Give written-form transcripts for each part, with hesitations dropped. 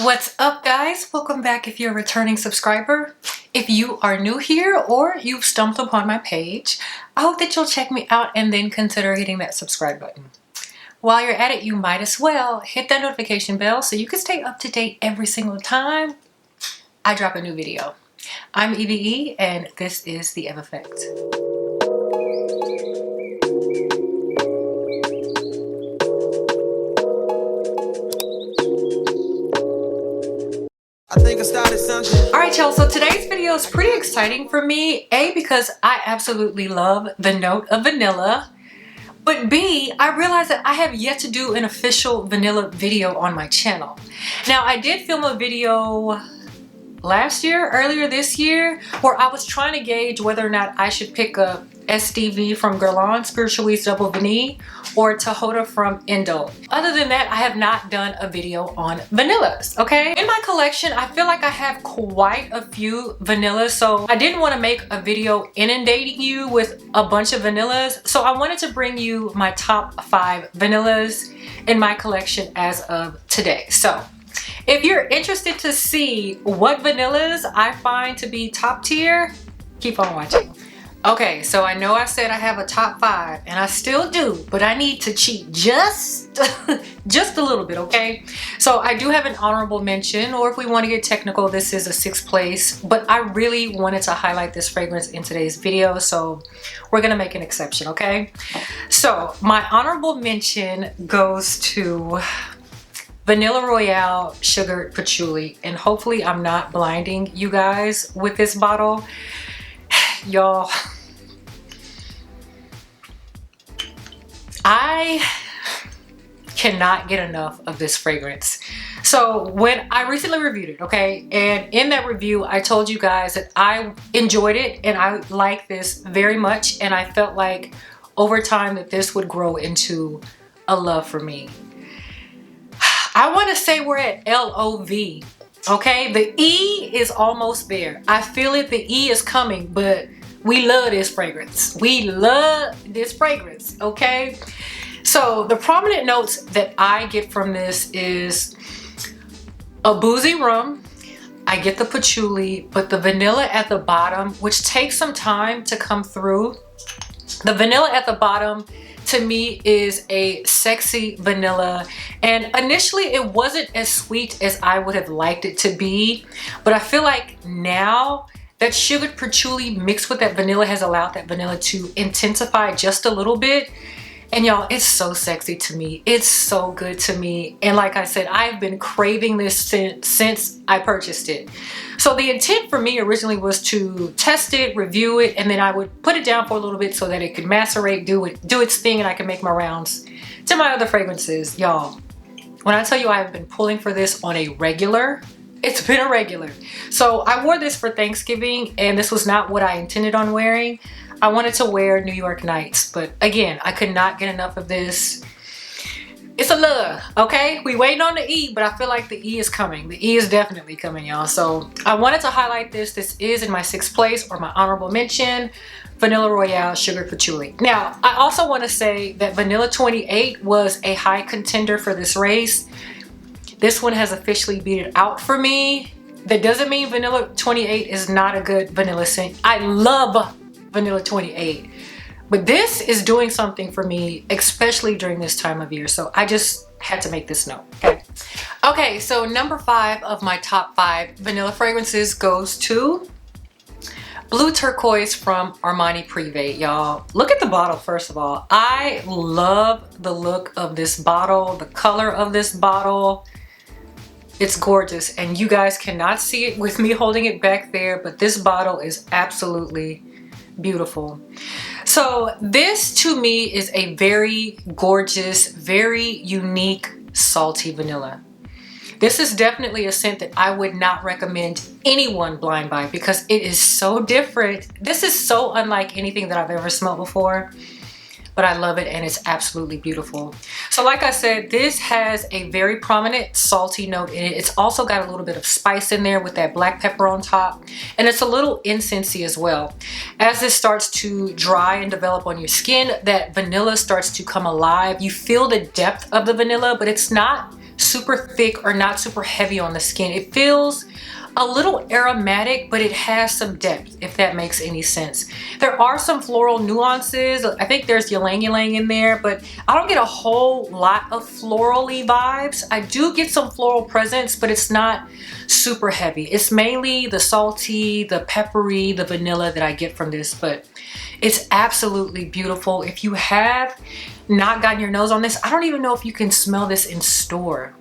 What's up, guys? Welcome back if you're a returning subscriber. If you are new here or you've stumbled upon my page, I hope that you'll check me out and then consider hitting that subscribe button. While you're at it, you might as well hit that notification bell so you can stay up to date every single time I drop a new video. I'm EVE and this is The Ev Effect. I think I started something. Alright y'all, so today's video is pretty exciting for me. A, because I absolutely love the note of vanilla. But B, I realized that I have yet to do an official vanilla video on my channel. Now, I did film a video earlier this year, where I was trying to gauge whether or not I should pick up SDV from Guerlain Spiritualise Double Vanille or Tahota from Indo. Other than that, I have not done a video on vanillas, okay? In my collection, I feel like I have quite a few vanillas, so I didn't want to make a video inundating you with a bunch of vanillas, so I wanted to bring you my top 5 vanillas in my collection as of today. So if you're interested to see what vanillas I find to be top tier, keep on watching. Okay, so I know I said I have a top 5, and I still do, but I need to cheat just a little bit, okay? So I do have an honorable mention, or if we want to get technical, this is a 6th place, but I really wanted to highlight this fragrance in today's video, so we're gonna make an exception, okay? So my honorable mention goes to Vanilla Royale Sugared Patchouli, and hopefully I'm not blinding you guys with this bottle. Y'all, I cannot get enough of this fragrance. So when I recently reviewed it, okay, and in that review I told you guys that I enjoyed it and I like this very much, and I felt like over time that this would grow into a love for me. I want to say we're at LOV, okay? The E is almost there. I feel it, the E is coming, but we love this fragrance. We love this fragrance, okay? So the prominent notes that I get from this is a boozy rum. I get the patchouli, but the vanilla at the bottom, which takes some time to come through. The vanilla at the bottom to me is a sexy vanilla, and initially it wasn't as sweet as I would have liked it to be, but I feel like now that sugared patchouli mixed with that vanilla has allowed that vanilla to intensify just a little bit. And y'all, it's so sexy to me. It's so good to me. And like I said, I've been craving this since I purchased it. So the intent for me originally was to test it, review it, and then I would put it down for a little bit so that it could macerate, do its thing, and I can make my rounds to my other fragrances. Y'all, when I tell you I've been pulling for this on a regular, it's been a regular. So I wore this for Thanksgiving, and this was not what I intended on wearing. I wanted to wear New York Nights, but again, I could not get enough of this. It's a love, okay? We waiting on the E, but I feel like the E is coming. The E is definitely coming, y'all. So I wanted to highlight this. This is in my 6th place, or my honorable mention, Vanilla Royale Sugared Patchouli. Now, I also want to say that Vanilla 28 was a high contender for this race. This one has officially beat it out for me. That doesn't mean Vanilla 28 is not a good vanilla scent. I love Vanilla 28, but this is doing something for me, especially during this time of year. So I just had to make this note, okay? So number 5 of my top 5 vanilla fragrances goes to Blue Turquoise from Armani Privé. Y'all, look at the bottle. First of all, I love the look of this bottle, the color of this bottle. It's gorgeous, and you guys cannot see it with me holding it back there, but this bottle is absolutely beautiful. So this to me is a very gorgeous, very unique, salty vanilla. This is definitely a scent that I would not recommend anyone blind buy because it is so different. This is so unlike anything that I've ever smelled before, but I love it and it's absolutely beautiful. So like I said, this has a very prominent salty note in it. It's also got a little bit of spice in there with that black pepper on top, and it's a little incensey as well. As this starts to dry and develop on your skin, that vanilla starts to come alive. You feel the depth of the vanilla, but it's not super thick or not super heavy on the skin. It feels a little aromatic, but it has some depth, if that makes any sense. There are some floral nuances. I think there's ylang ylang in there, but I don't get a whole lot of florally vibes. I do get some floral presence, but it's not super heavy. It's mainly the salty, the peppery, the vanilla that I get from this, but it's absolutely beautiful. If you have not gotten your nose on this, I don't even know if you can smell this in store.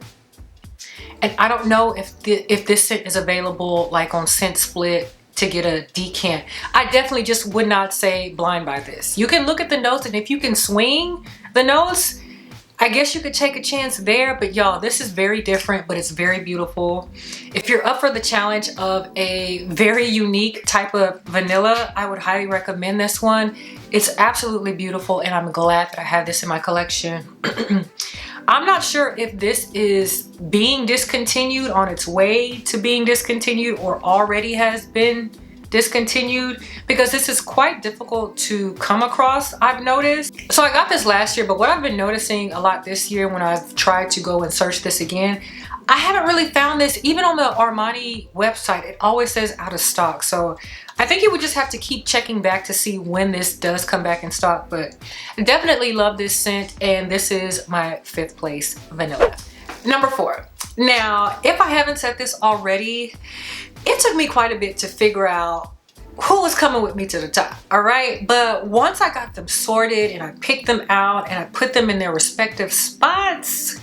And I don't know if this scent is available like on Scent Split to get a decant. I definitely just would not say blind buy this. You can look at the notes, and if you can swing the notes, I guess you could take a chance there. But y'all, this is very different, but it's very beautiful. If you're up for the challenge of a very unique type of vanilla, I would highly recommend this one. It's absolutely beautiful, and I'm glad that I have this in my collection. I'm not sure if this is being discontinued, on its way to being discontinued, or already has been discontinued, because this is quite difficult to come across, I've noticed. So I got this last year, but what I've been noticing a lot this year when I've tried to go and search this again, I haven't really found this. Even on the Armani website, it always says out of stock. So I think you would just have to keep checking back to see when this does come back in stock. But I definitely love this scent, and this is my 5th place vanilla. Number 4. Now, if I haven't said this already, it took me quite a bit to figure out who was coming with me to the top, all right? But once I got them sorted and I picked them out and I put them in their respective spots,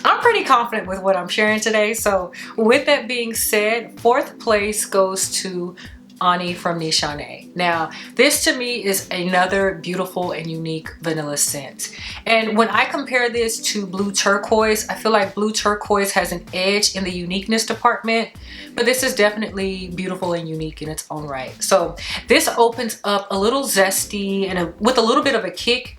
I'm pretty confident with what I'm sharing today. So with that being said, 4th place goes to Ani from Nishane. Now, this to me is another beautiful and unique vanilla scent. And when I compare this to Blue Turquoise, I feel like Blue Turquoise has an edge in the uniqueness department, but this is definitely beautiful and unique in its own right. So this opens up a little zesty and with a little bit of a kick.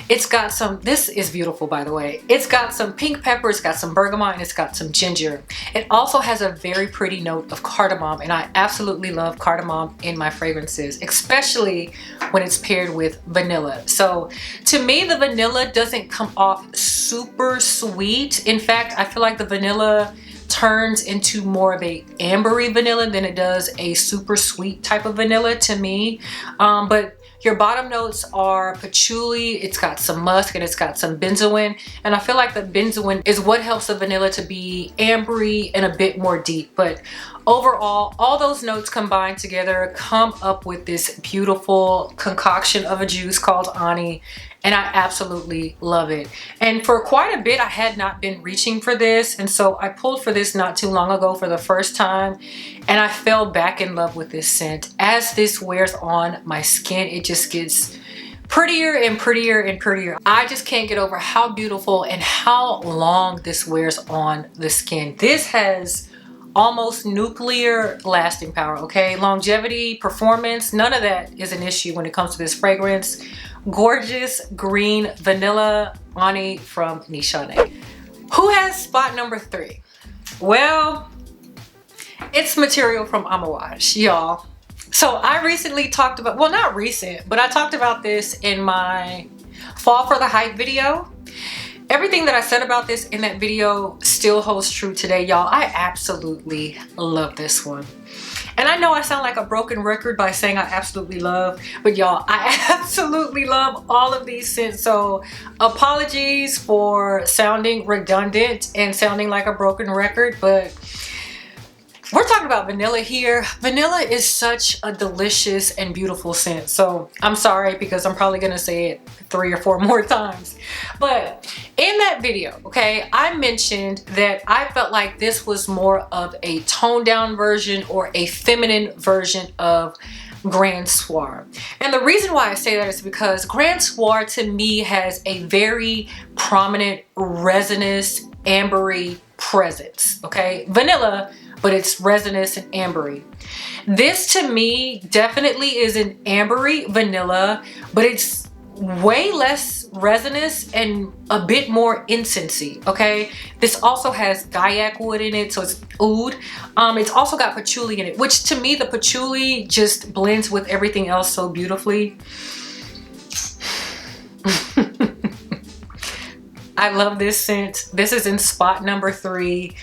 It's got some, this is beautiful by the way. It's got some pink pepper, it's got some bergamot, and it's got some ginger. It also has a very pretty note of cardamom, and I absolutely love cardamom in my fragrances, especially when it's paired with vanilla. So to me, the vanilla doesn't come off super sweet. In fact, I feel like the vanilla turns into more of a ambery vanilla than it does a super sweet type of vanilla to me. But your bottom notes are patchouli, it's got some musk, and it's got some benzoin. And I feel like the benzoin is what helps the vanilla to be ambery and a bit more deep. But overall, all those notes combined together come up with this beautiful concoction of a juice called Ani. And I absolutely love it. And for quite a bit, I had not been reaching for this. And so I pulled for this not too long ago for the first time. And I fell back in love with this scent. As this wears on my skin, it just gets prettier and prettier and prettier. I just can't get over how beautiful and how long this wears on the skin. This has almost nuclear lasting power, okay? Longevity, performance, none of that is an issue when it comes to this fragrance. Gorgeous green vanilla Ani from Nishane. Who has spot number 3? Well, it's material from Amouage, y'all. So I recently talked about, well, not recent, but I talked about this in my Fall for the Hype video. Everything that I said about this in that video still holds true today, y'all. I absolutely love this one. And I know I sound like a broken record by saying I absolutely love, but y'all, I absolutely love all of these scents. So apologies for sounding redundant and sounding like a broken record, but we're talking about vanilla here. Vanilla is such a delicious and beautiful scent. So I'm sorry because I'm probably gonna say it 3 or 4 more times. But in that video, okay, I mentioned that I felt like this was more of a toned down version or a feminine version of Grand Soir. And the reason why I say that is because Grand Soir to me has a very prominent resinous, ambery presence, okay? Vanilla, but it's resinous and ambery. This to me definitely is an ambery vanilla, but it's way less resinous and a bit more incensey, okay? This also has gaiac wood in it, so it's oud. It's also got patchouli in it, which to me the patchouli just blends with everything else so beautifully. I love this scent. This is in spot number 3.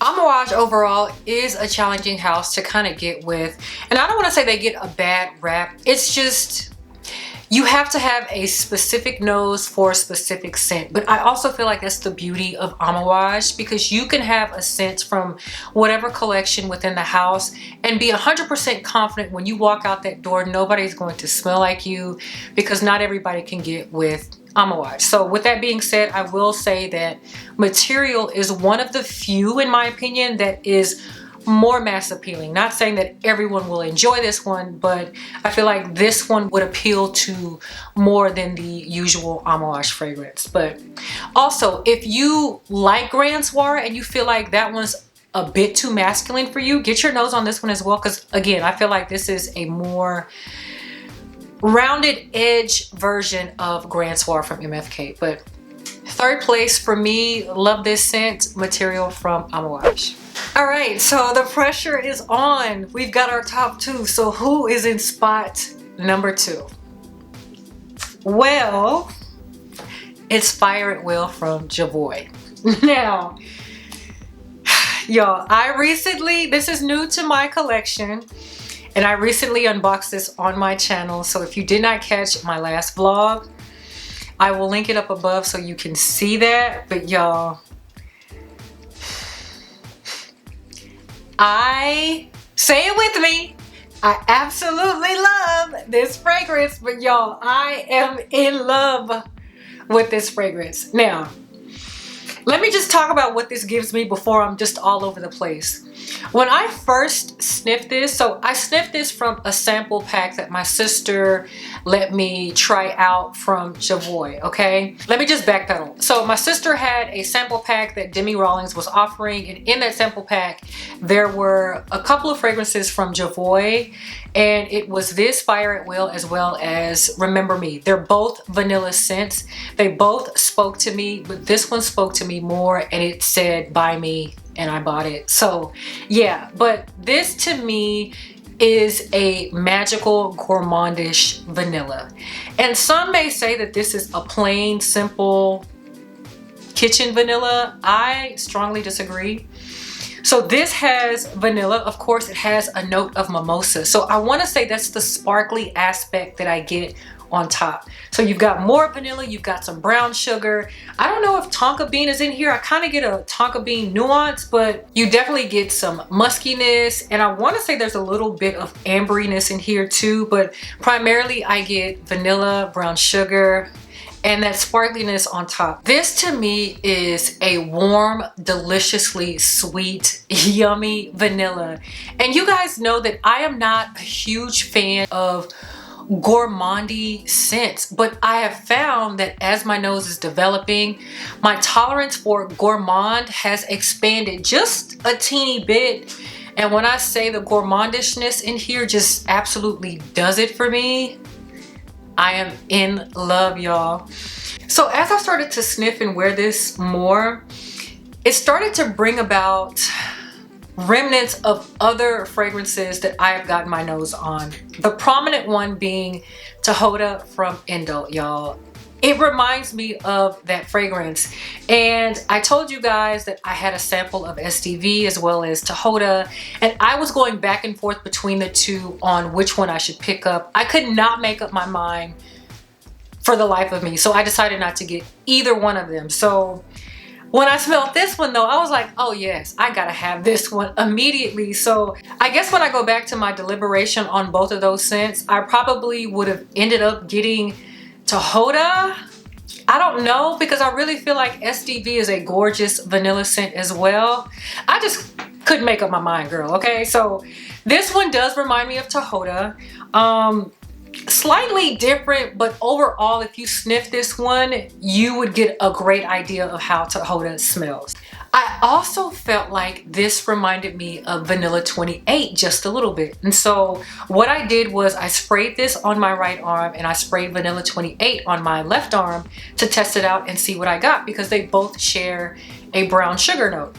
Amouage overall is a challenging house to kind of get with. And I don't want to say they get a bad rap. It's just, you have to have a specific nose for a specific scent. But I also feel like that's the beauty of Amouage, because you can have a scent from whatever collection within the house and be 100% confident when you walk out that door, nobody's going to smell like you, because not everybody can get with Amouage. So with that being said, I will say that material is one of the few, in my opinion, that is more mass appealing. Not saying that everyone will enjoy this one, but I feel like this one would appeal to more than the usual Amouage fragrance. But also, if you like Grand Soir and you feel like that one's a bit too masculine for you, get your nose on this one as well, because again, I feel like this is a more rounded edge version of Grand Soir from MFK. But third place for me, love this scent, material from Amouage. All right, so the pressure is on. We've got our top 2. So who is in spot number 2? Well, it's Fire at Will from Javoy. Now, y'all, this is new to my collection, and I recently unboxed this on my channel. So if you did not catch my last vlog, I will link it up above so you can see that. But y'all, say it with me, I absolutely love this fragrance. But y'all, I am in love with this fragrance. Now, let me just talk about what this gives me before I'm just all over the place. When I first sniffed this, so I sniffed this from a sample pack that my sister let me try out from Javoy, okay? Let me just backpedal. So my sister had a sample pack that Demi Rawlings was offering, and in that sample pack, there were a couple of fragrances from Javoy, and it was this Fire at Will as well as Remember Me. They're both vanilla scents. They both spoke to me, but this one spoke to me more, and it said, buy me, and I bought it. So yeah, but this to me is a magical gourmandish vanilla. And some may say that this is a plain, simple kitchen vanilla. I strongly disagree. So this has vanilla. Of course, it has a note of mimosa. So I want to say that's the sparkly aspect that I get on top. So you've got more vanilla, you've got some brown sugar. I don't know if tonka bean is in here. I kind of get a tonka bean nuance, but you definitely get some muskiness. And I want to say there's a little bit of amberiness in here too, but primarily I get vanilla, brown sugar, and that sparkliness on top. This to me is a warm, deliciously sweet, yummy vanilla. And you guys know that I am not a huge fan of gourmandy scents, but I have found that as my nose is developing, my tolerance for gourmand has expanded just a teeny bit. And when I say the gourmandishness in here just absolutely does it for me, I am in love, y'all. So as I started to sniff and wear this more, it started to bring about remnants of other fragrances that I have gotten my nose on. The prominent one being Tahoda from Indo, y'all. It reminds me of that fragrance. And I told you guys that I had a sample of SDV as well as Tahoda, and I was going back and forth between the two on which one I should pick up. I could not make up my mind for the life of me, so I decided not to get either one of them. So when I smelled this one though, I was like, oh yes, I gotta have this one immediately. So I guess when I go back to my deliberation on both of those scents, I probably would have ended up getting Tahoda. I don't know, because I really feel like SDV is a gorgeous vanilla scent as well. I just couldn't make up my mind, girl, okay? So this one does remind me of Tahoda. Slightly different, but overall, if you sniff this one, you would get a great idea of how Tahoda smells. I also felt like this reminded me of Vanilla 28 just a little bit. And so what I did was I sprayed this on my right arm and I sprayed Vanilla 28 on my left arm to test it out and see what I got, because they both share a brown sugar note.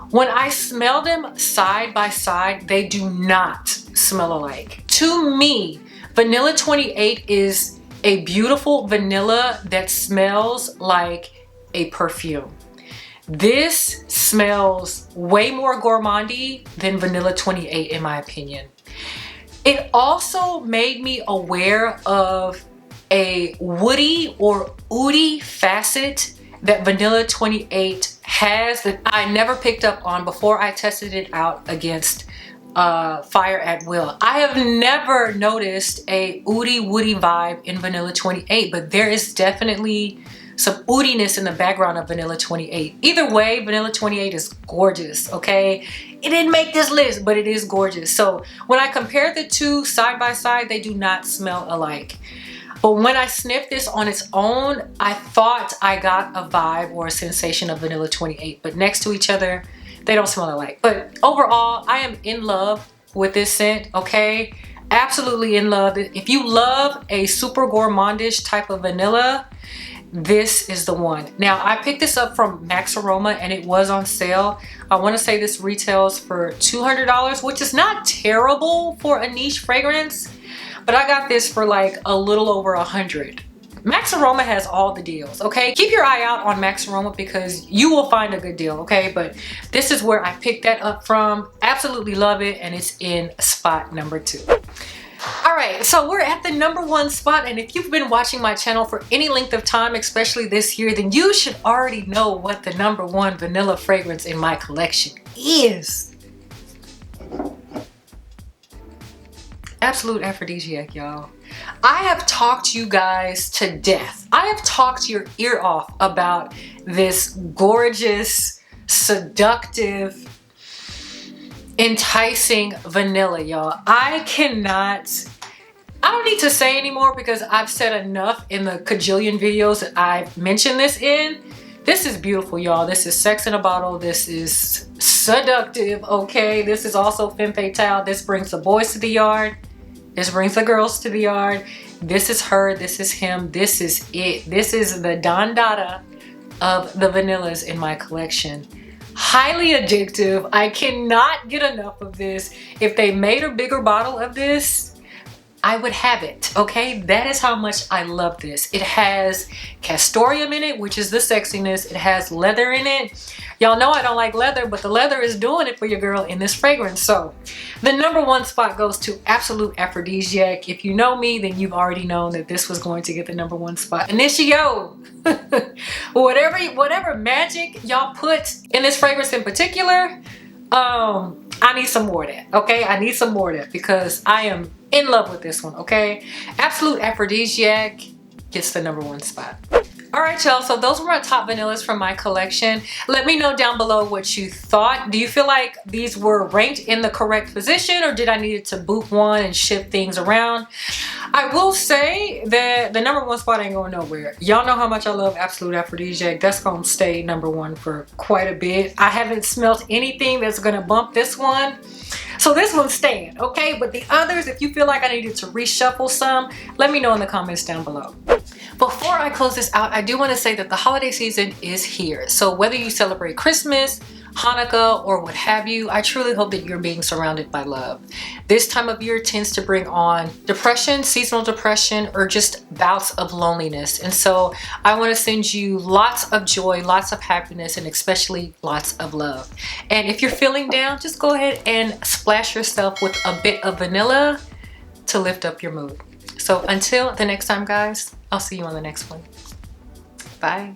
When I smell them side by side, they do not smell alike. To me, Vanilla 28 is a beautiful vanilla that smells like a perfume. This smells way more gourmandy than Vanilla 28 in my opinion. It also made me aware of a woody or oody facet that Vanilla 28 has that I never picked up on before I tested it out against Fire at Will. I have never noticed a oody woody vibe in Vanilla 28, but there is definitely some oodiness in the background of Vanilla 28. Either way, Vanilla 28 is gorgeous, okay? It didn't make this list, but it is gorgeous. So when I compare the two side by side, they do not smell alike. But when I sniffed this on its own, I thought I got a vibe or a sensation of Vanilla 28, but next to each other, they don't smell alike. But overall, I am in love with this scent, okay? Absolutely in love. If you love a super gourmandish type of vanilla, this is the one. Now, I picked this up from Max Aroma and it was on sale. I want to say this retails for $200, which is not terrible for a niche fragrance, but I got this for like a little over $100. Max Aroma has all the deals, okay? Keep your eye out on Max Aroma because you will find a good deal, okay? But this is where I picked that up from. Absolutely love it, and it's in spot number 2. All right, so we're at the number 1 spot, and if you've been watching my channel for any length of time, especially this year, then you should already know what the number 1 vanilla fragrance in my collection is. Absolute aphrodisiac, y'all. I have talked you guys to death. I have talked your ear off about this gorgeous, seductive, enticing vanilla, y'all. I don't need to say anymore because I've said enough in the cajillion videos that I've mentioned this in. This is beautiful, y'all. This is sex in a bottle. This is seductive, okay? This is also femme fatale. This brings the boys to the yard. This brings the girls to the yard. This is her, this is him, this is it. This is the Don Dada of the vanillas in my collection. Highly addictive. I cannot get enough of this. If they made a bigger bottle of this, I would have it, okay? That is how much I love this. It has castoreum in it, which is the sexiness. It has leather in it. Y'all know I don't like leather, but the leather is doing it for your girl in this fragrance. So the number 1 spot goes to Absolute Aphrodisiac. If you know me, then you've already known that this was going to get the number 1 spot. Initio, whatever magic y'all put in this fragrance in particular, I need some more of that, okay? I need some more of that because I am in love with this one, okay? Absolute Aphrodisiac gets the number 1 spot. All right, y'all, so those were my top vanillas from my collection. Let me know down below what you thought. Do you feel like these were ranked in the correct position, or did I need to boot one and shift things around? I will say that the number 1 spot ain't going nowhere. Y'all know how much I love Absolute Aphrodisiac. That's gonna stay number 1 for quite a bit. I haven't smelt anything that's gonna bump this one. So this one's staying, okay? But the others, if you feel like I needed to reshuffle some, let me know in the comments down below. Before I close this out, I do want to say that the holiday season is here. So whether you celebrate Christmas, Hanukkah, or what have you, I truly hope that you're being surrounded by love. This time of year tends to bring on depression, seasonal depression, or just bouts of loneliness. And so I want to send you lots of joy, lots of happiness, and especially lots of love. And if you're feeling down, just go ahead and splash yourself with a bit of vanilla to lift up your mood. So until the next time, guys, I'll see you on the next one. Bye.